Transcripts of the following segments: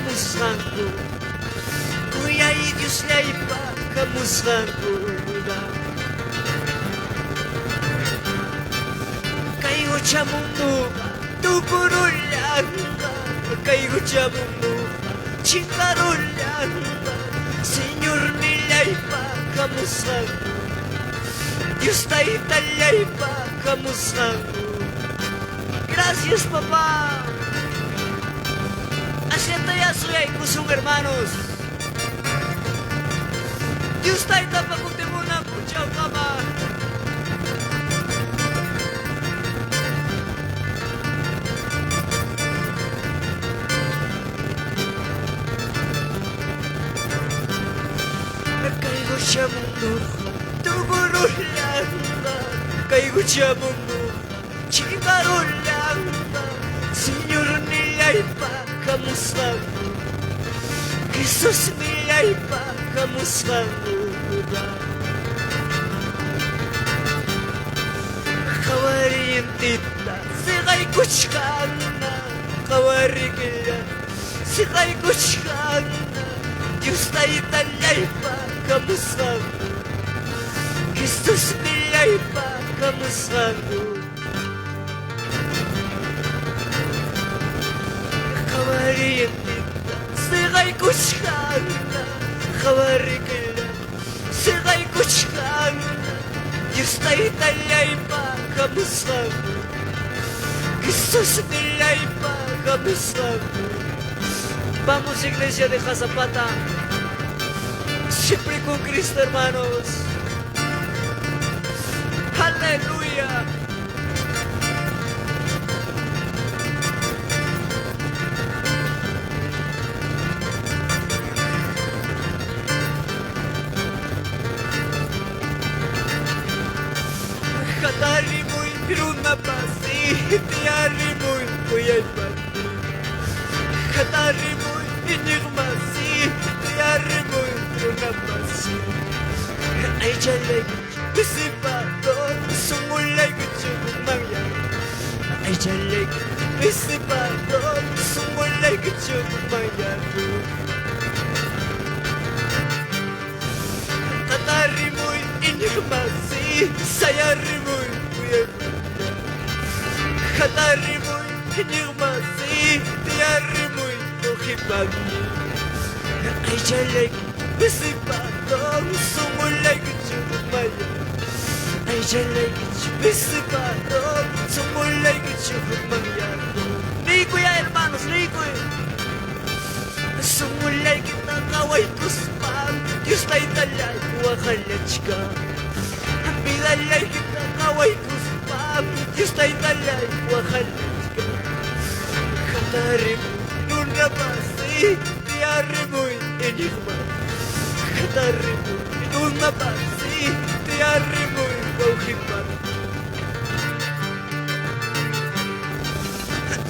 kamustahan ko? Kuya Diyos na ipa, kamustahan ko na? Kayo siya mundo, tukurulyan ka. Kayo siya mundo, chingarulyan ka. Senyor nila ipa, kamustahan ko? Diyos tayo talay pa, kamustahan ko? Gracias, papá. Así ya soy kusong hermanos. Dios tayo tapakuti mo na po siya, papa. Nagkaigo siya mundo, tugurulyan ka. Kaigo siya mundo, chingarulyan ka. Senyor nila'y pa, kamusta mo? Jesus nila'y pa, kamusta mo ba? Kawari yung tita, sikay kutskan na. Kawari kaya, sikay kutskan na. Diyos tayo talay pa, kamusta mo? Jesus nila'y pa, kamusta mo? Kawari yung tita, sikay kutskan na. Kawari kaya, sikay kutskan na. Diyos tayo talay pa, kamusta mo? Jesus nila'y pa, kamusta mo? Vamos, Iglesia de Jazapata, siempre con Cristo, hermanos. Aleluya. Katari mo'y piruna pasi, tiyari mo'y kuyay pati. Katari mo'y inigmasi, tiyari mo'y piruna pasi. Ay jalay, bisipador, sumulay kutyo kumangyan. Ay jalay, bisipador, sumulay kutyo kumangyan. Katari mo'y inigmasi, sayari mo'y kuyay pati. Katari mo'y inigmasi, tiyari mo'y kuhipagi. Ay jalay, bisipador, sumulay kutyo kumangyan. Ay jalay, bisipador, sumulay kutyo kumangyan. Likoy hermanos, likoy. Sumulay kita kaway kuspam, Diyos tayo talay, wakalach ka. Bilalay kita kaway kuspam, Diyos tayo talay, wakalach ka. Katari mo, nun nabasi, tiyari mo'y enigma. Katari mo, nun nabasi, tiyari mo'y kauhipan.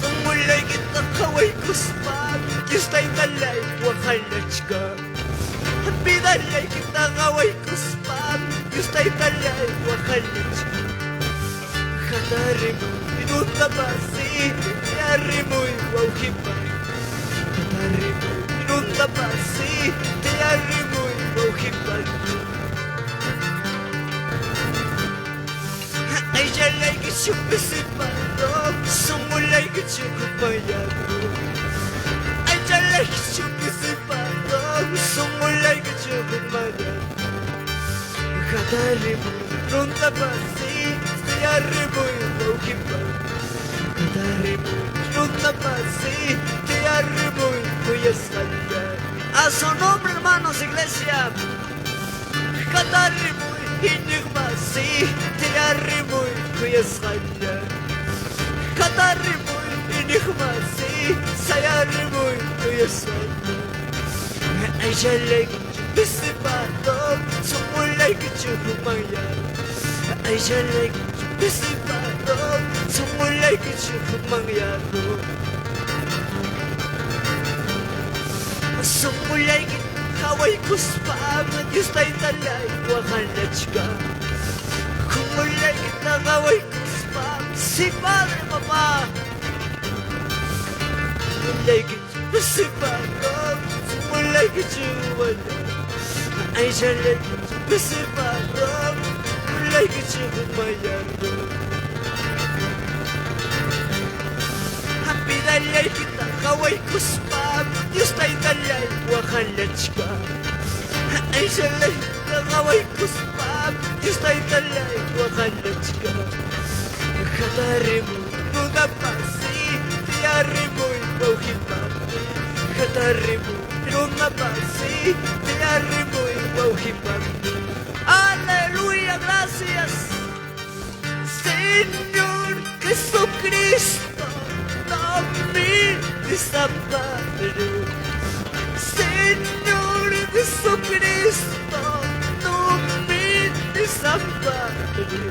Sumulay kita kaway kuspam, Diyos tayo talay, wakalach ka. Binalay kita kaway kuspam, Diyos tayo talay, wakalach ka. Katari mo, inutabasi, tiyari mo'y wauhipan. Katari mo, inutabasi, tiyari mo'y wauhipan. Ay jalay kityo bisipano, sumulay kityo kumayano. Ay jalay kityo bisipano, sumulay kityo kumayano. Katari mo, nung tabasi, tiyari mo'y wauhipan. Katari mo, nung tabasi, tiyari mo'y kuyasalyan. A su nombre, hermanos, iglesia. Katari mo'y inigmasi, tiyari mo'y kuyasalyan. Katari mo'y inigmasi, sayari mo'y kuyasalyan. Ay jalay kityo bisipano, sumulay kityo kumayano. Ay jalay kityo bisipano, sumulay kityo kumayano. Sumulay kityo kaway kuspam, Diyos tayo talay, wakalach ka. Kumulay kita kaway kuspam, si Padre Papa. Mulay kita si Papa, like you ay şöyle separam like you Pidalay kita kaway kuspam Yustay dalay wakalachka Ay shalay kaway kuspam Yustay dalay wakalachka Katarimu nunapasi Tiarimu wauhipati Katarimu nunapasi Tiarimu wauhipati Aleluya, gracias Señor Jesucristo no me desamparo Señor Jesucristo no me desamparo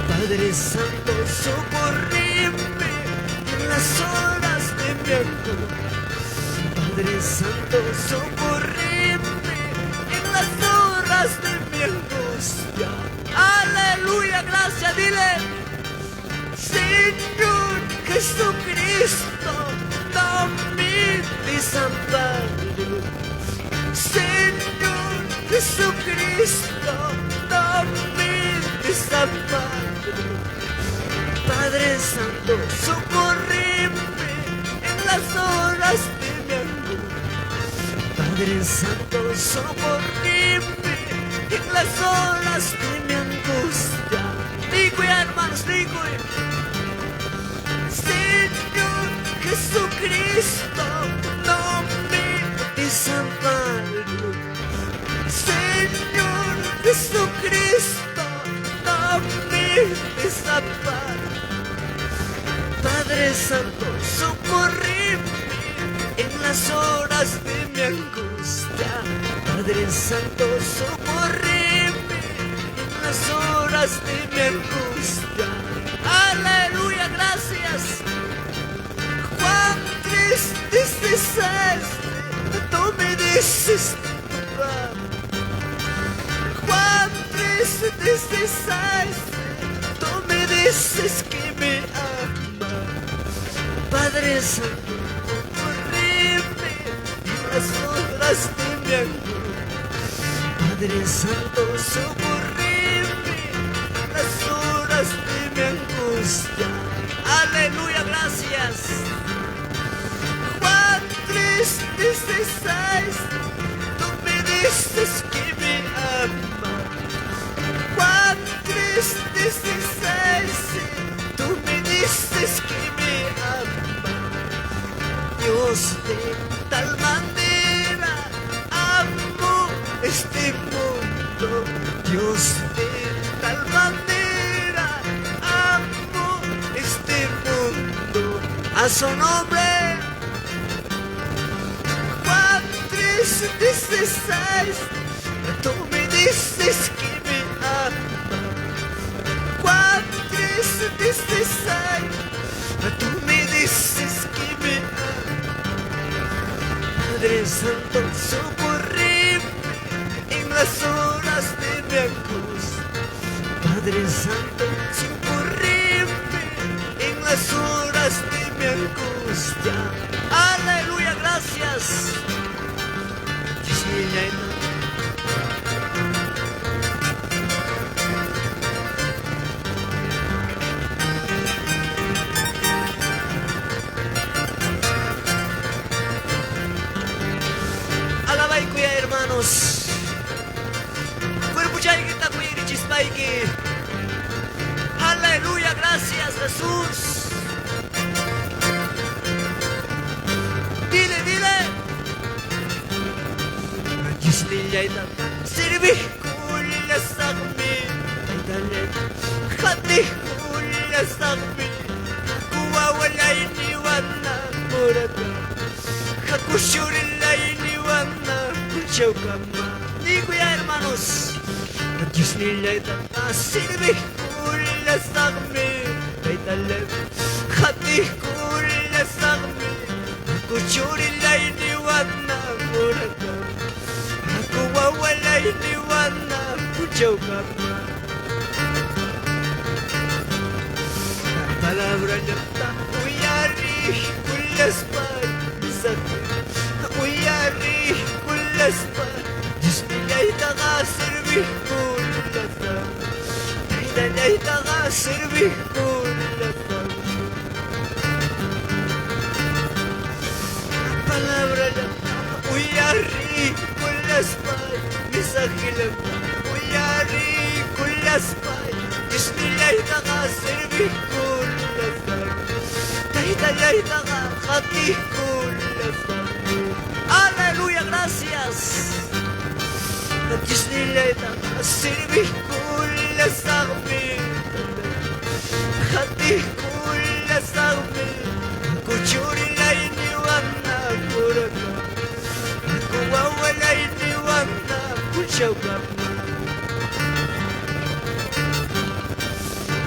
Padre Santo socorreme en las horas de mi angustia Padre Santo socorreme en las horas de mi angustia Aleluya, gracias, dile Señor Jesucristo, no me desamparo. Señor Jesucristo, no me desamparo. Padre Santo, socórreme en las horas de mi angustia. Padre Santo, socórreme en las horas de mi angustia. Digo, hermanos, digo. Señor Jesucristo, no me desamparo. Señor Jesucristo, no me desamparo. Padre Santo, socórreme en las horas de mi angustia. Padre Santo, socórreme en las horas de mi angustia. Aleluya, gracias. Juan 3:16, tú me dices Juan 3:16, tú me dices que me amas. Padre Santo, socorreme en las horas de mi angustia. Padre Santo, socorreme en las horas de mi angustia. Aleluya, gracias. Juan 3:16, tú me dices que me amas. Juan 3:16, tú me dices que me amas. Dios de tal manera amó este mundo. Dios de tal manera amó este mundo. A su nombre. Juan 3:16, tú me dices que me amas. Juan 3:16, tú me dices que me amas. Padre Santo, socórreme en las horas de mi angustia. Padre Santo, socórreme en las horas de mi angustia. Aleluya, gracias. Alabay kuya hermanos. Cuerpo chay kita kuya richispay ki. Aleluya, gracias Jesús. Dile, dile. Gisnillay tatan sirvi kuya sakmi. Dale, hati kuya sakmi. Kuwa walay niwan na murata. Hakushurillay niwan na kuchawkama. Digo ya hermanos. Gisnillay tatan sirvi kuya sakmi. Dale, hati kuya sakmi. Kuchurillay niwan na murata. Kuwawalay niwan na kuchawkama. Palabra niya ta uyari kulyas pa. Uyari paz. Diyos nila'y nakasirbikulatan. Nila'y nakasirbikulatan. Palabra lang, uyari con las paz. Mensaje lang, uyari con las paz. Diyos nila'y nakasirbikulatan. Nila'y nakakatikulatan. Aleluya, gracias. Diyos nila'y nakasirbikulatan sa amin. Nakatikulan sa amin. Kutsuri na iniwan na kuraka. Kuwawala iniwan na kutsyawa.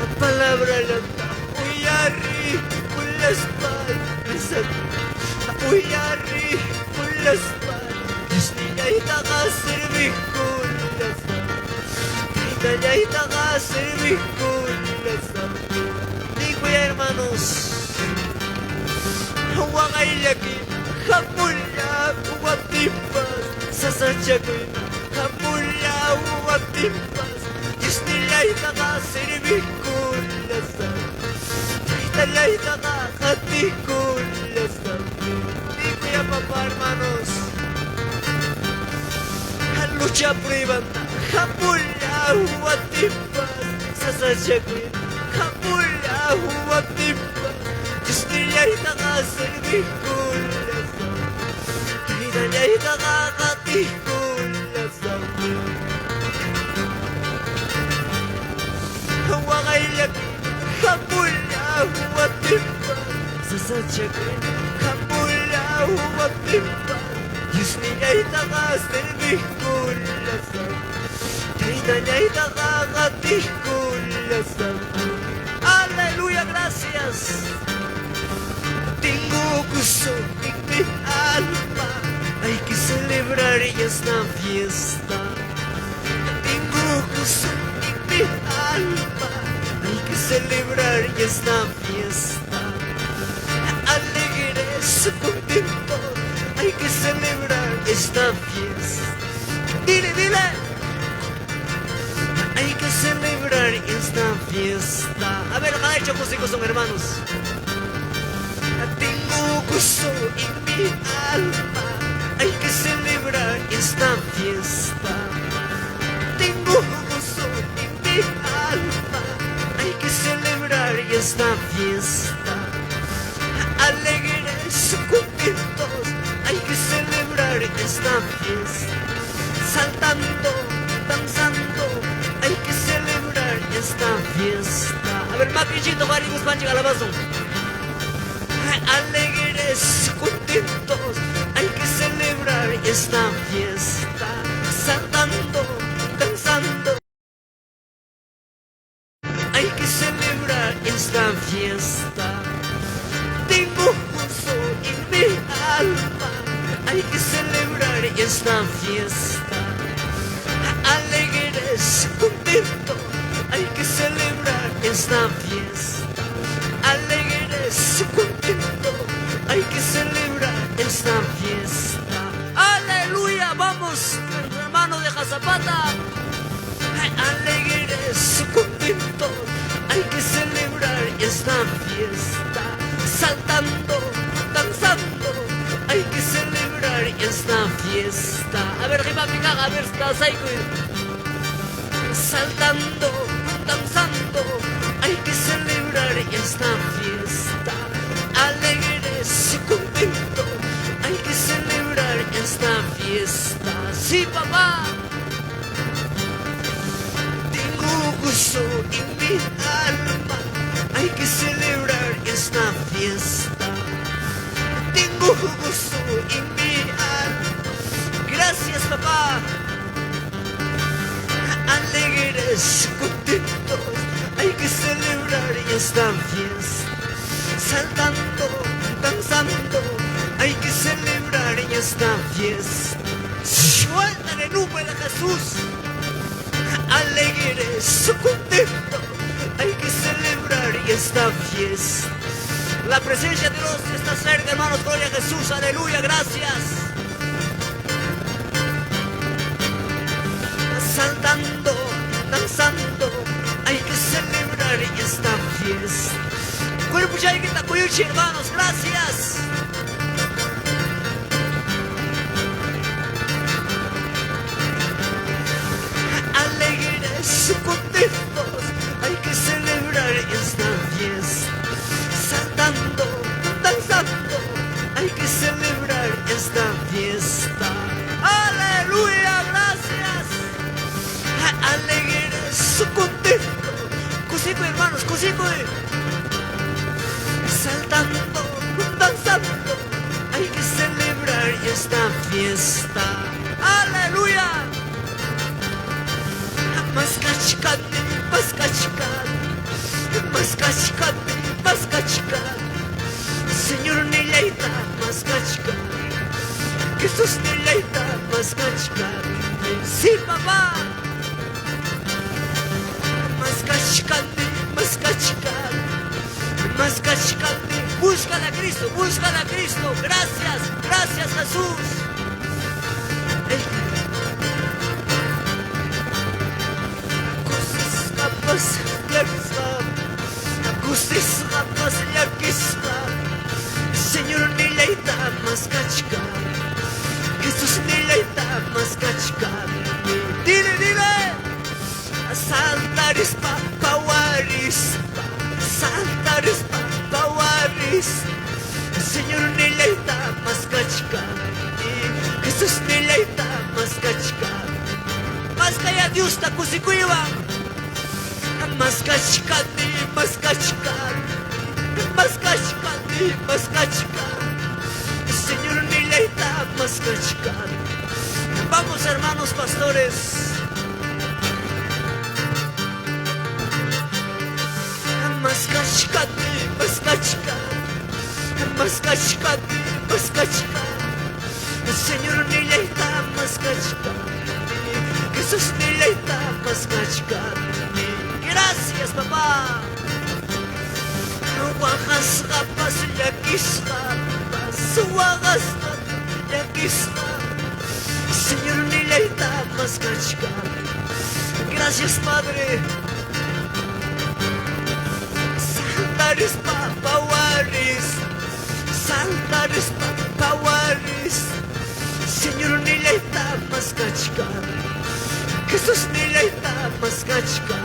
Ang palabra lang na uyari con las palmas. Uyari con las palmas. Diyos nila'y nakasirbikulatan. Nila'y nakasirbikulatan. Di kuya hermanos, huwag ay lagi hamula huwag timpas. Sasadya ko'y hamula huwag timpas. Diyos nila'y nakasirbikulatan. Nila'y nakakatikulatan. Di kuya papa hermanos, lucha prueba hamula huwag timpas. Sasadya ko'y hamula huwag timpas. Diyos nila'y nakasirbikulatan. Nila'y nakakatikulatan. Huwag ay lagi hamula huwag timpas. Sasadya ko'y hamula huwag timpas. Diyos nila'y nakasirbikulatan. Nila'y nakakatikulatan. Aleluya, gracias. Tengo gusto en mi alma. Hay que celebrar esta fiesta. Tengo gusto en mi alma. Hay que celebrar esta fiesta. Alegres, contentos. Hay que celebrar esta fiesta. Dile, dile. Hay que celebrar esta fiesta. A ver, cada hecho músicos son hermanos. Tengo gozo en mi alma. Hay que celebrar esta fiesta. Tengo gozo en mi alma. Hay que celebrar esta fiesta. Alegres, contentos. Hay que celebrar esta fiesta. Saltando, danzando. Hay que celebrar esta fiesta. A ver, Macrichito, Guaribus, Panchi, Calabazo. Alegres, contentos. Hay que celebrar esta fiesta. Saltando, danzando. Hay que celebrar esta fiesta. Tengo gozo en mi alma. Hay que celebrar esta fiesta. Alegres, contentos. Hay que celebrar esta fiesta. Alegres, contentos. Hay que celebrar esta fiesta. Aleluya, vamos, hermano de Jazapata. Alegres, contentos. Hay que celebrar esta fiesta. Saltando, danzando. Hay que celebrar esta fiesta. A ver, riba picaga, a ver, está ahí. Saltando, danzando. Hay que celebrar esta fiesta. Alegres, contentos. Hay que celebrar esta fiesta. Sí, papá. Tengo gozo en mi alma. Hay que celebrar esta fiesta. Tengo gozo en mi alma. Gracias, papá. Alegres, contentos. Hay que celebrar esta fiesta. Saltando, danzando. Hay que celebrar esta fiesta. Suéltale el nombre de Jesús. Alegres, contentos. Hay que celebrar esta fiesta. La presencia de Dios está cerca, hermanos. Gloria a Jesús. Aleluya, gracias. Richie, hermanos, gracias. Alegres, contentos, hay que celebrar esta fiesta. Saltando, danzando, hay que celebrar esta fiesta. Aleluya, gracias. Alegres, contentos, cosico, hermanos, cosico. Saltando, danzando, hay que celebrar esta fiesta. Aleluya. Maskachkani, maskachkani, maskachkani, maskachkani. Señor Nileita, maskachkani. Jesús Nileita, maskachkani. Sí, papá. Maskachkani, maskachkani, maskachkani. Búscala a Cristo, búscala a Cristo. Gracias, gracias Jesús. Señor Nileita maskachka, Jesús Nileita maskachka. Dile, dile. Saltaris pawaris, saltaris pawaris. Señor Nileita maskachka, Jesús Nileita maskachka. Maskaya Dios ta kusikuiwa. Maskachkani, maskachkani, maskachkani, maskachkani. Señor Nileita, maskachkani. Vamos, hermanos pastores. Maskachkani, maskachkani, maskachkani, maskachkani. Señor Nileita, maskachkani. Jesús Nileita, maskachkani. Gracias, papá. Wagas rapas yakisra, wagas yakisra. Señor Nileita maskachka. Gracias, Padre. Saltaris pawaris, saltaris pawaris. Señor Nileita maskachka. Jesús Nileita maskachka.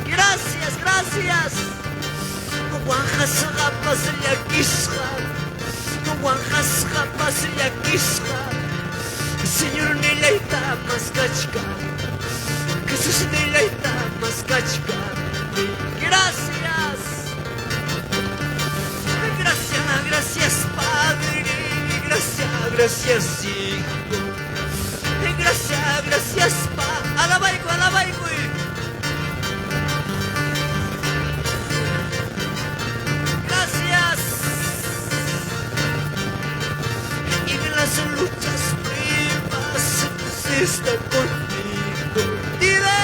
Gracias, gracias. Wajas rapas yakisra, wajas rapas yakisra. Señor Nileita maskachka, Jesús Nileita maskachka. Gracias, gracias, gracias Padre, gracias, gracias Hijo, gracias, gracias Padre. Alabaico, alabaico. Luchas primas está contigo. Dile.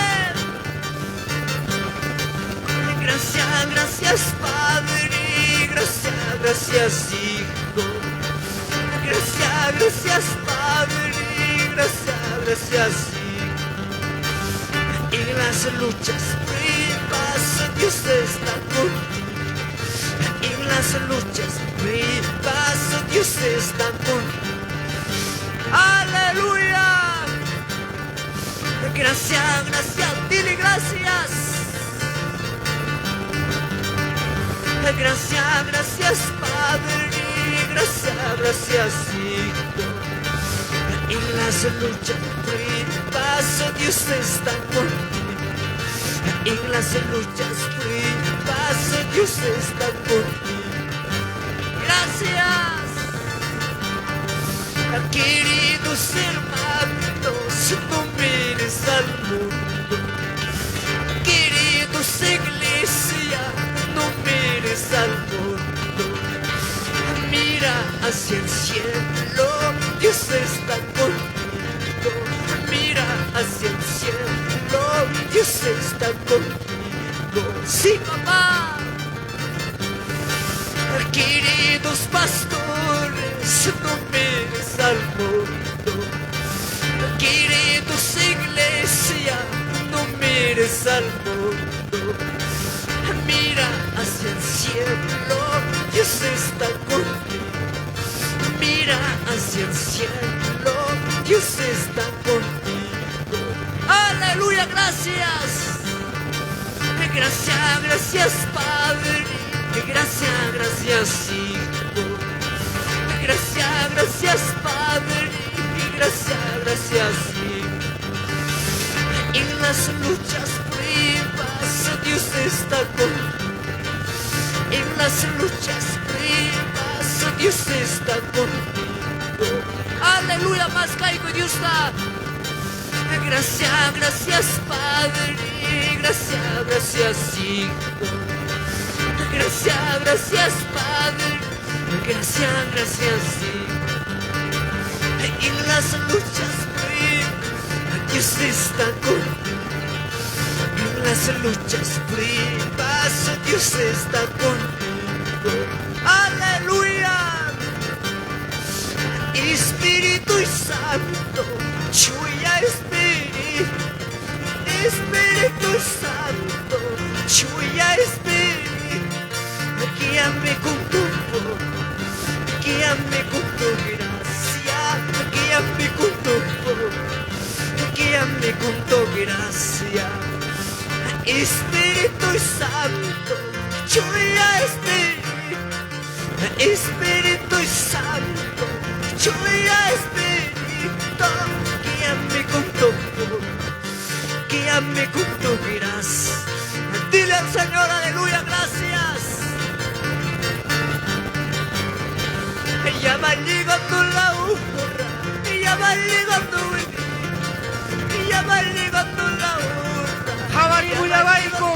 Gracias, gracias Padre, gracias, gracias Hijo. Gracias, gracias Padre, gracias, gracias Hijo. En las luchas primas Dios está contigo. En las luchas primas Dios está contigo. Aleluya. Gracias, gracias, dile gracias. Gracias, gracias Padre, gracias, gracias Hijo. En las luchas primas Dios está contigo. En las luchas primas Dios está contigo. Gracias. Queridos hermanos, no mires al mundo. Queridos iglesia, no mires al mundo. Mira hacia el cielo, Dios está contigo. Mira hacia el cielo, Dios está contigo. Sí, papá. Queridos pastores, no mires al mundo. Queridos iglesia, no mires al mundo. Mira hacia el cielo, Dios cielo, Dios está contigo. Aleluya, gracias. Gracias, gracias Padre, gracias, gracias Hijo. Gracias, gracias Padre, gracias, gracias Hijo. En las luchas pruebas Dios está contigo. En las luchas pruebas Dios está contigo. Aleluya, más caigo Dios está. Gracias, gracias Padre, gracias, gracias Hijo. Gracias, gracias Padre, gracias, gracias Hijo. En las luchas pruebas Dios está contigo. En las luchas pruebas Dios está contigo. Aleluya. Espíritu Santo, Chuya Espíritu, Espíritu Santo, Chuya Espíritu, guíame con tu voz, guíame con tu gracia, guíame con tu voz, guíame con tu gracia. Espíritu Santo, Chuya Espíritu, Espíritu Santo, Chuya Espíritu, guíame con tu voz, guíame con tu gracia. Dile al Señor, aleluya, gracias. Ya va llegando la hora, ya va llegando el, ya va llegando la hora. Aleluya, baico.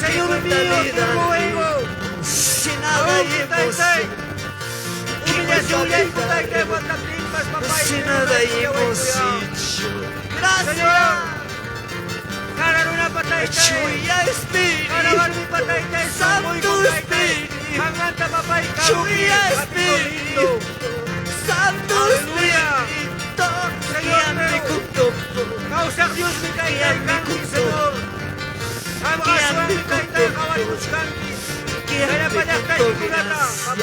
Señor mío, te ruego. Sin nada y emoción. Sin nada y emoción. Gracias. Chuya Espíritu, Santo Espíritu, Chuya Espíritu, Santo Espíritu, guíame con tu voz, guíame con tu voz, guíame con tu voz, guíame con tu gracia.